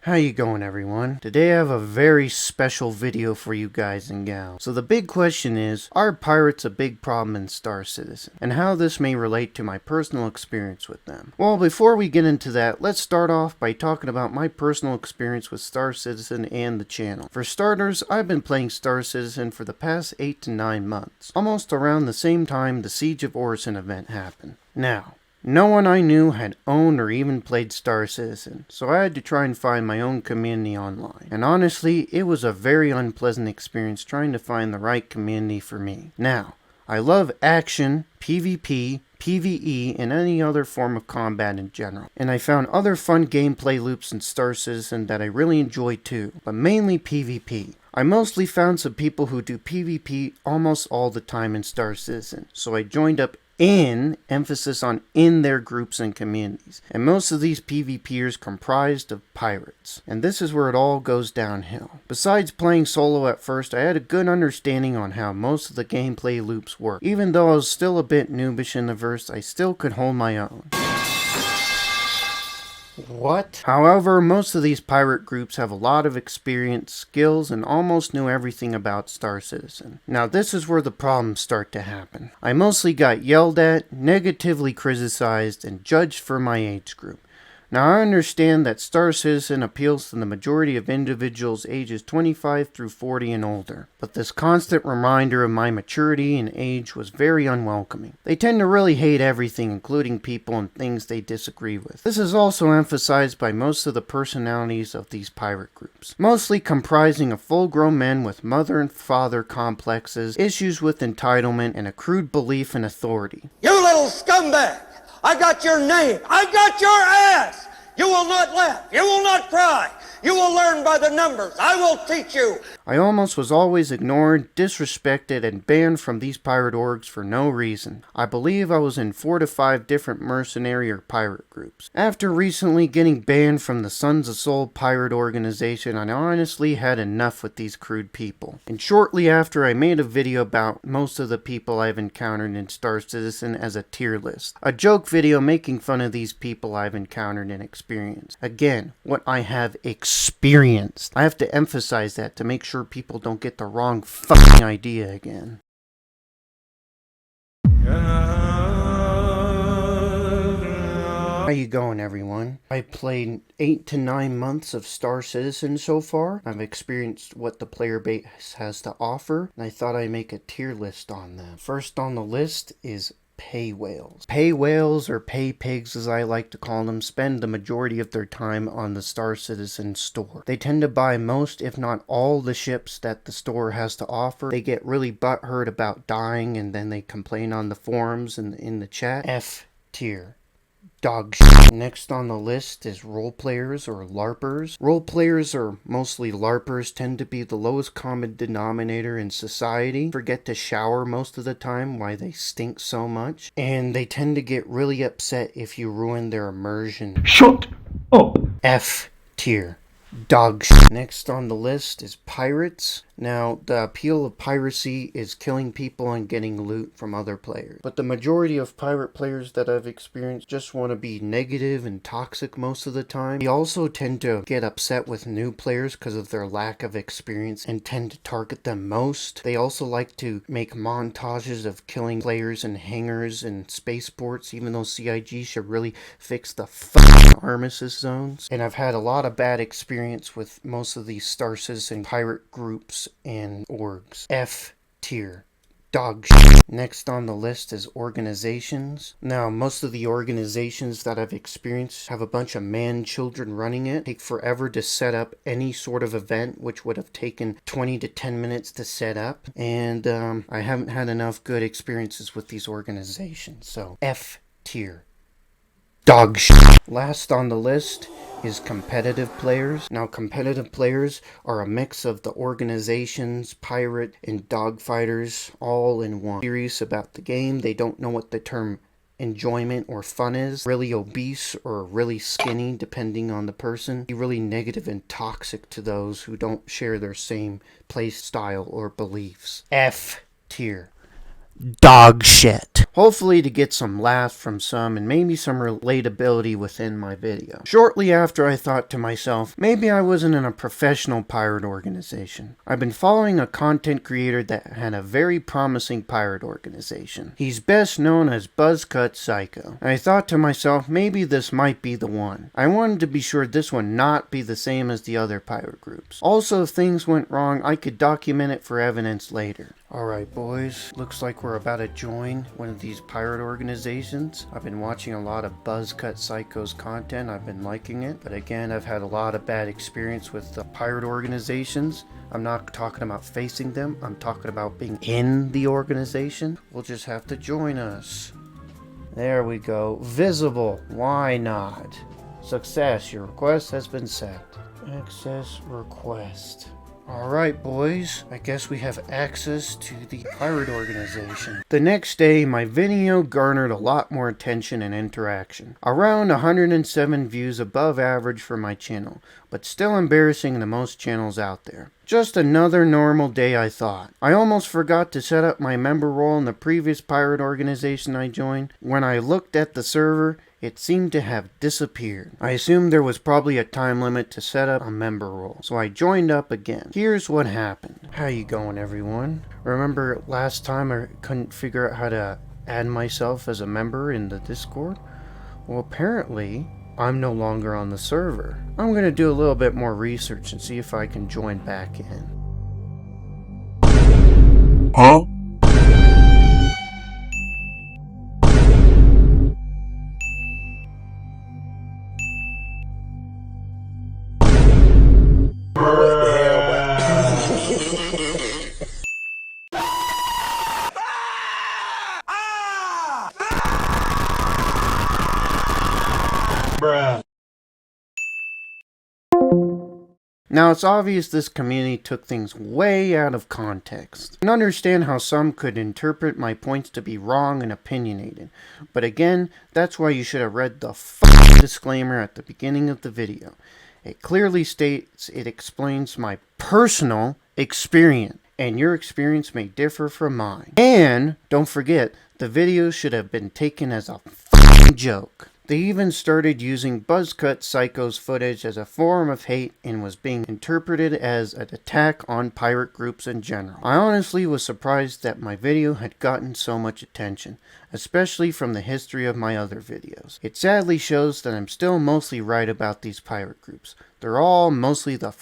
How you going, everyone? Today I have a very special video for you guys and gals. So the big question is, are pirates a big problem in Star Citizen? And how this may relate to my personal experience with them. Well, before we get into that, let's start off by talking about my personal experience with Star Citizen and the channel. For starters, I've been playing Star Citizen for the past 8 to 9 months, almost around the same time the Siege of Orison event happened. Now, no one I knew had owned or even played Star Citizen, so I had to try and find my own community online. And honestly, it was a very unpleasant experience trying to find the right community for me. Now, I love action, PvP, PvE, and any other form of combat in general. And I found other fun gameplay loops in Star Citizen that I really enjoyed too, but mainly PvP. I mostly found some people who do PvP almost all the time in Star Citizen, so I joined up emphasis on in their groups and communities. And most of these PvPers comprised of pirates. And this is where it all goes downhill. Besides playing solo at first, I had a good understanding on how most of the gameplay loops work. Even though I was still a bit noobish in the verse, I still could hold my own. What? However, most of these pirate groups have a lot of experience, skills, and almost knew everything about Star Citizen. Now this is where the problems start to happen. I mostly got yelled at, negatively criticized, and judged for my age group. Now I understand that Star Citizen appeals to the majority of individuals ages 25 through 40 and older, but this constant reminder of my maturity and age was very unwelcoming. They tend to really hate everything, including people and things they disagree with. This is also emphasized by most of the personalities of these pirate groups, mostly comprising of full-grown men with mother and father complexes, issues with entitlement, and a crude belief in authority. You little scumbag! I got your name. I got your ass. You will not laugh. You will not cry. You will learn by the numbers. I will teach you. I almost was always ignored, disrespected, and banned from these pirate orgs for no reason. I believe I was in 4 to 5 different mercenary or pirate groups. After recently getting banned from the Sons of Soul pirate organization, I honestly had enough with these crude people. And shortly after, I made a video about most of the people I've encountered in Star Citizen as a tier list. A joke video making fun of these people I've encountered and experienced. Again, what I have experienced. I have to emphasize that to make sure people don't get the wrong fucking idea again. How you going, everyone? I played 8 to 9 months of Star Citizen so far. I've experienced what the player base has to offer, and I thought I'd make a tier list on them. First on the list is pay whales. Pay whales, or pay pigs as I like to call them, spend the majority of their time on the Star Citizen store. They tend to buy most, if not all, the ships that the store has to offer. They get really butthurt about dying, and then they complain on the forums and in the chat. F tier. Dog shit. Next on the list is role players or LARPers. Role players, or mostly LARPers, tend to be the lowest common denominator in society. Forget to shower most of the time, why they stink so much. And they tend to get really upset if you ruin their immersion. Shut up! F tier. Dog shit. Next on the list is pirates. Now, the appeal of piracy is killing people and getting loot from other players. But the majority of pirate players that I've experienced just want to be negative and toxic most of the time. They also tend to get upset with new players because of their lack of experience and tend to target them most. They also like to make montages of killing players in hangars and spaceports, even though CIG should really fix the fucking armistice zones. And I've had a lot of bad experience with most of these Star Citizen pirate groups and orgs. F tier. Dog shit. Next on the list is organizations. Now, most of the organizations that I've experienced have a bunch of man-children running it. Take forever to set up any sort of event, which would have taken 20 to 10 minutes to set up. And I haven't had enough good experiences with these organizations. So, F tier. Dog shit. Last on the list is competitive players. Now, competitive players are a mix of the organizations, pirate, and dogfighters all in one. Serious about the game. They don't know what the term enjoyment or fun is. Really obese or really skinny, depending on the person. Be really negative and toxic to those who don't share their same play style or beliefs. F tier. Dog shit. hopefully to get some laughs from some and maybe some relatability within my video. Shortly after, I thought to myself, maybe I wasn't in a professional pirate organization. I've been following a content creator that had a very promising pirate organization. He's best known as Buzzcut Psycho. And I thought to myself, maybe this might be the one. I wanted to be sure this would not be the same as the other pirate groups. Also, if things went wrong, I could document it for evidence later. Alright boys, looks like we're about to join one of these pirate organizations. I've been watching a lot of Buzzcut Psycho's content, I've been liking it, but again I've had a lot of bad experience with the pirate organizations. I'm not talking about facing them, I'm talking about being in the organization. We'll just have to join us. There we go. Visible, why not? Success, your request has been set. Access request. Alright boys, I guess we have access to the pirate organization. The next day, my video garnered a lot more attention and interaction. Around 107 views, above average for my channel, but still embarrassing to most channels out there. Just another normal day, I thought. I almost forgot to set up my member role in the previous pirate organization I joined. When I looked at the server, it seemed to have disappeared. I assumed there was probably a time limit to set up a member role, so I joined up again. Here's what happened. How you going, everyone? Remember last time I couldn't figure out how to add myself as a member in the Discord? Well, apparently I'm no longer on the server. I'm gonna do a little bit more research and see if I can join back in. Huh? Bruh. Now, it's obvious this community took things way out of context. I can understand how some could interpret my points to be wrong and opinionated, but again, that's why you should have read the disclaimer at the beginning of the video. It clearly states it explains my personal experience, and your experience may differ from mine. And, don't forget, the video should have been taken as a joke. They even started using Buzzcut Psycho's footage as a form of hate and was being interpreted as an attack on pirate groups in general. I honestly was surprised that my video had gotten so much attention, especially from the history of my other videos. It sadly shows that I'm still mostly right about these pirate groups. They're all mostly the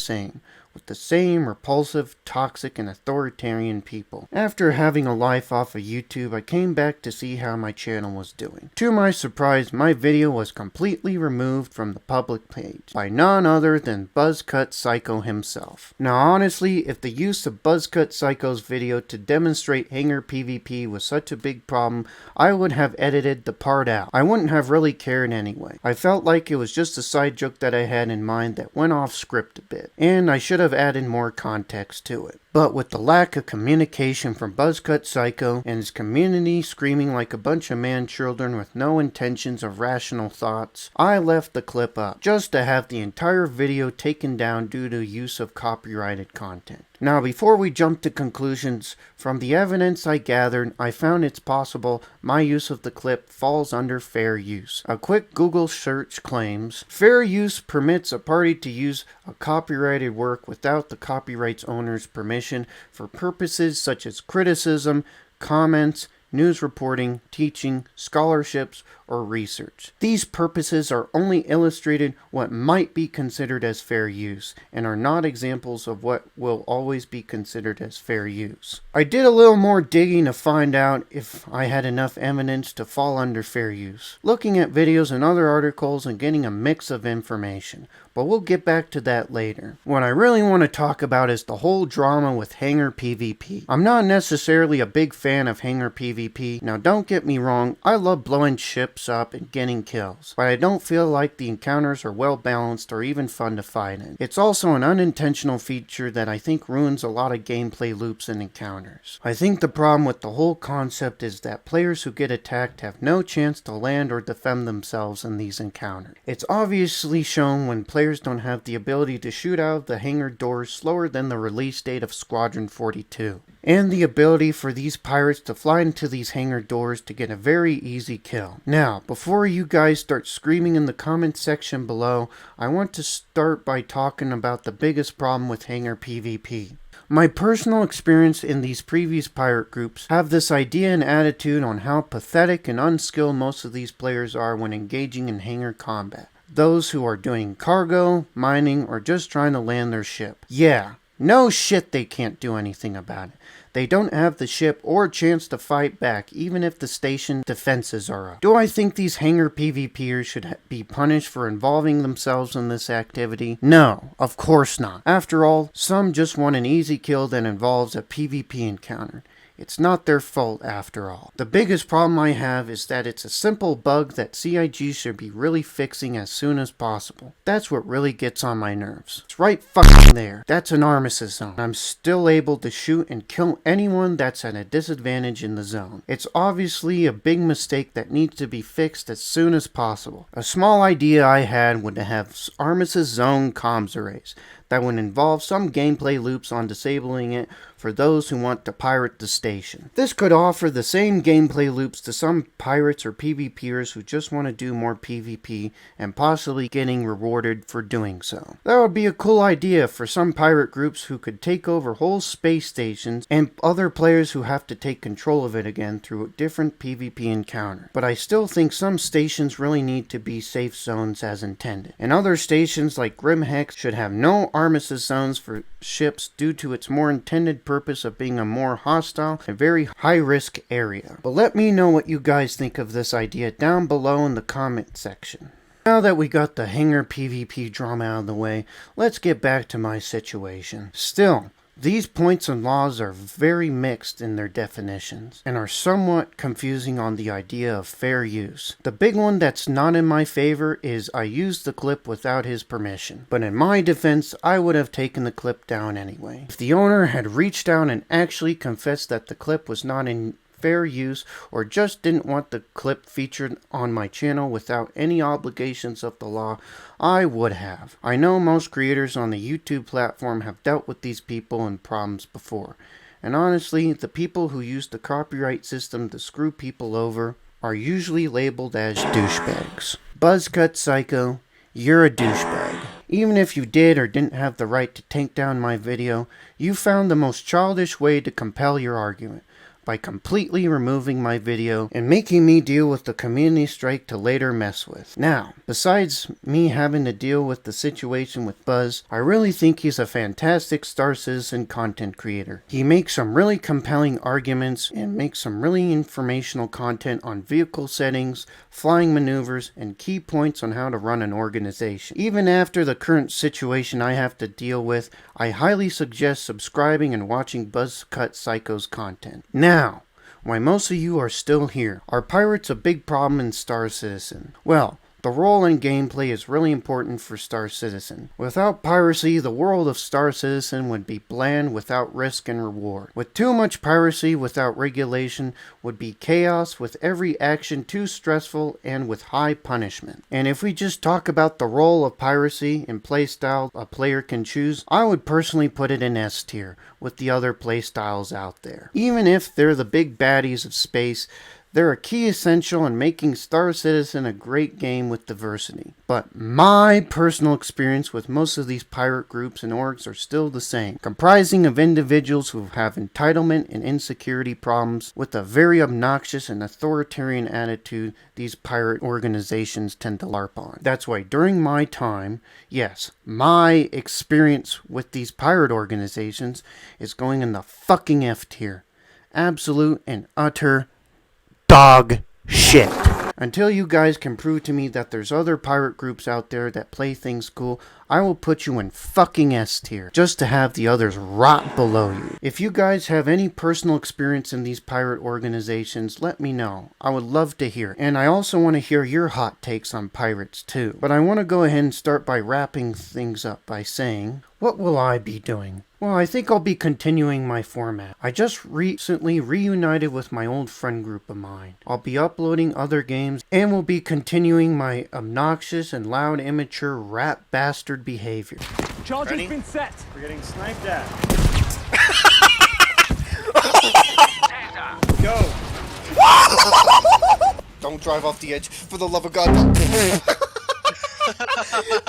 same, with the same repulsive, toxic, and authoritarian people. After having a life off of YouTube, I came back to see how my channel was doing. To my surprise, my video was completely removed from the public page by none other than Buzzcut Psycho himself. Now honestly, if the use of Buzzcut Psycho's video to demonstrate hanger PvP was such a big problem, I would have edited the part out. I wouldn't have really cared anyway. I felt like it was just a side joke that I had in mind that went off script a bit, and I should have added more context to it. But with the lack of communication from Buzzcut Psycho and his community screaming like a bunch of man-children with no intentions of rational thoughts, I left the clip up, just to have the entire video taken down due to use of copyrighted content. Now, before we jump to conclusions, from the evidence I gathered, I found it's possible my use of the clip falls under fair use. A quick Google search claims, fair use permits a party to use a copyrighted work without the copyright's owner's permission for purposes such as criticism, comments, news reporting, teaching, scholarships, or research. These purposes are only illustrated what might be considered as fair use, and are not examples of what will always be considered as fair use. I did a little more digging to find out if I had enough evidence to fall under fair use, looking at videos and other articles and getting a mix of information, but we'll get back to that later. What I really want to talk about is the whole drama with hanger PvP. I'm not necessarily a big fan of hanger PvP. Now don't get me wrong, I love blowing ships up and getting kills, but I don't feel like the encounters are well balanced or even fun to fight in. It's also an unintentional feature that I think ruins a lot of gameplay loops and encounters. I think the problem with the whole concept is that players who get attacked have no chance to land or defend themselves in these encounters. It's obviously shown when players don't have the ability to shoot out of the hangar doors slower than the release date of Squadron 42. and the ability for these pirates to fly into these hangar doors to get a very easy kill. Now, before you guys start screaming in the comment section below, I want to start by talking about the biggest problem with hangar PvP. My personal experience in these previous pirate groups have this idea and attitude on how pathetic and unskilled most of these players are when engaging in hangar combat. Those who are doing cargo, mining, or just trying to land their ship. Yeah, no shit, they can't do anything about it. They don't have the ship or chance to fight back, even if the station defenses are up. Do I think these hangar PvPers should be punished for involving themselves in this activity? No, of course not. After all, some just want an easy kill that involves a PvP encounter. It's not their fault after all. The biggest problem I have is that it's a simple bug that CIG should be really fixing as soon as possible. That's what really gets on my nerves. It's right fucking there. That's an armistice zone. I'm still able to shoot and kill anyone that's at a disadvantage in the zone. It's obviously a big mistake that needs to be fixed as soon as possible. A small idea I had would have armistice zone comms arrays that would involve some gameplay loops on disabling it for those who want to pirate the station. This could offer the same gameplay loops to some pirates or PvPers who just want to do more PvP and possibly getting rewarded for doing so. That would be a cool idea for some pirate groups who could take over whole space stations and other players who have to take control of it again through a different PvP encounter. But I still think some stations really need to be safe zones as intended. And other stations like Grimhex should have no armistice zones for ships due to its more intended purpose of being a more hostile and very high-risk area. But let me know what you guys think of this idea down below in the comment section. Now that we got the hangar PvP drama out of the way, let's get back to my situation. Still, these points and laws are very mixed in their definitions, and are somewhat confusing on the idea of fair use. The big one that's not in my favor is I used the clip without his permission, but in my defense, I would have taken the clip down anyway. If the owner had reached out and actually confessed that the clip was not in fair use or just didn't want the clip featured on my channel without any obligations of the law, I would have. I know most creators on the YouTube platform have dealt with these people and problems before, and honestly, the people who use the copyright system to screw people over are usually labeled as douchebags. Buzzcut Psycho, you're a douchebag. Even if you did or didn't have the right to take down my video, you found the most childish way to compel your argument, by completely removing my video and making me deal with the community strike to later mess with. Now, besides me having to deal with the situation with Buzz, I really think he's a fantastic Star Citizen content creator. He makes some really compelling arguments and makes some really informational content on vehicle settings, flying maneuvers, and key points on how to run an organization. Even after the current situation I have to deal with, I highly suggest subscribing and watching Buzzcut Psycho's content. Now, why most of you are still here. Are pirates a big problem in Star Citizen? Well, the role and gameplay is really important for Star Citizen. Without piracy, the world of Star Citizen would be bland without risk and reward. With too much piracy without regulation would be chaos, with every action too stressful and with high punishment. And if we just talk about the role of piracy and playstyle a player can choose, I would personally put it in S tier with the other playstyles out there. Even if they're the big baddies of space, they're a key essential in making Star Citizen a great game with diversity. But my personal experience with most of these pirate groups and orgs are still the same, comprising of individuals who have entitlement and insecurity problems with a very obnoxious and authoritarian attitude these pirate organizations tend to LARP on. That's why during my time, yes, my experience with these pirate organizations is going in the fucking F tier. Absolute and utter dog shit. Until you guys can prove to me that there's other pirate groups out there that play things cool, I will put you in fucking S tier, just to have the others rot below you. If you guys have any personal experience in these pirate organizations, let me know. I would love to hear. And I also want to hear your hot takes on pirates too. But I want to go ahead and start by wrapping things up by saying, what will I be doing? Well, I think I'll be continuing my format. I just recently reunited with my old friend group of mine. I'll be uploading other games and will be continuing my obnoxious and loud immature rat bastard behavior. Charge has been set. We're getting sniped at. Don't drive off the edge. For the love of God, don't.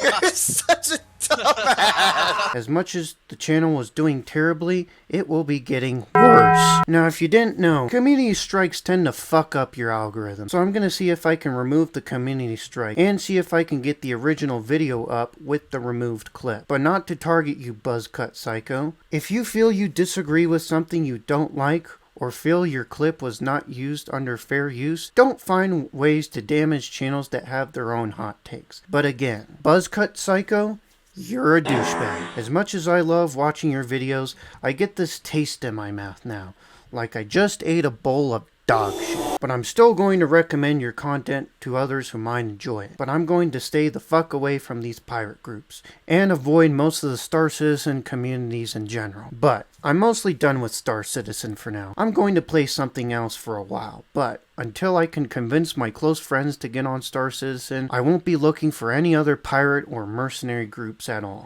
You're such a dumbass. As much as the channel was doing terribly, it will be getting worse. Now, if you didn't know, community strikes tend to fuck up your algorithm. So I'm gonna see if I can remove the community strike and see if I can get the original video up with the removed clip. But not to target you, buzzcut psycho. If you feel you disagree with something you don't like, or feel your clip was not used under fair use, don't find ways to damage channels that have their own hot takes. But again, buzzcut psycho, you're a douchebag. As much as I love watching your videos, I get this taste in my mouth now, like I just ate a bowl of dog shit. But I'm still going to recommend your content to others who might enjoy it. But I'm going to stay the fuck away from these pirate groups, and avoid most of the Star Citizen communities in general. But I'm mostly done with Star Citizen for now. I'm going to play something else for a while, but until I can convince my close friends to get on Star Citizen, I won't be looking for any other pirate or mercenary groups at all.